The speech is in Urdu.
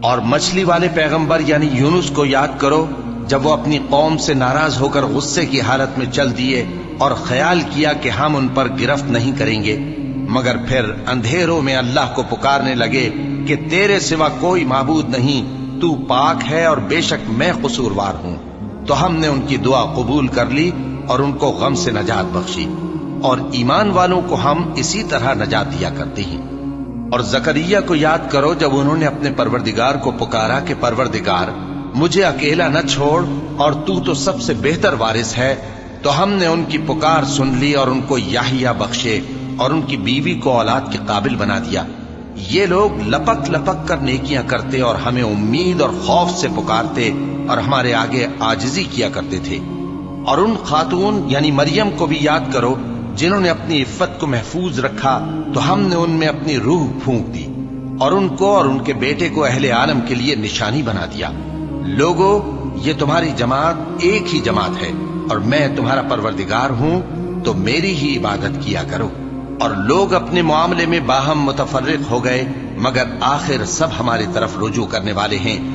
اور مچھلی والے پیغمبر یعنی یونس کو یاد کرو جب وہ اپنی قوم سے ناراض ہو کر غصے کی حالت میں چل دیے اور خیال کیا کہ ہم ان پر گرفت نہیں کریں گے، مگر پھر اندھیروں میں اللہ کو پکارنے لگے کہ تیرے سوا کوئی معبود نہیں، تو پاک ہے اور بے شک میں قصوروار ہوں۔ تو ہم نے ان کی دعا قبول کر لی اور ان کو غم سے نجات بخشی، اور ایمان والوں کو ہم اسی طرح نجات دیا کرتے ہیں۔ اور زکریا کو یاد کرو جب انہوں نے اپنے پروردگار کو پکارا کہ پروردگار مجھے اکیلا نہ چھوڑ اور تو سب سے بہتر وارث ہے، تو ہم نے ان کی پکار سن لی اور ان کو یحییٰ بخشے اور ان کی بیوی کو اولاد کے قابل بنا دیا۔ یہ لوگ لپک لپک کر نیکیاں کرتے اور ہمیں امید اور خوف سے پکارتے اور ہمارے آگے عاجزی کیا کرتے تھے۔ اور ان خاتون یعنی مریم کو بھی یاد کرو جنہوں نے اپنی عفت کو محفوظ رکھا، تو ہم نے ان میں اپنی روح پھونک دی اور ان کو اور ان کے بیٹے کو اہل عالم کے لیے نشانی بنا دیا۔ لوگو، یہ تمہاری جماعت ایک ہی جماعت ہے اور میں تمہارا پروردگار ہوں، تو میری ہی عبادت کیا کرو۔ اور لوگ اپنے معاملے میں باہم متفرق ہو گئے، مگر آخر سب ہماری طرف رجوع کرنے والے ہیں۔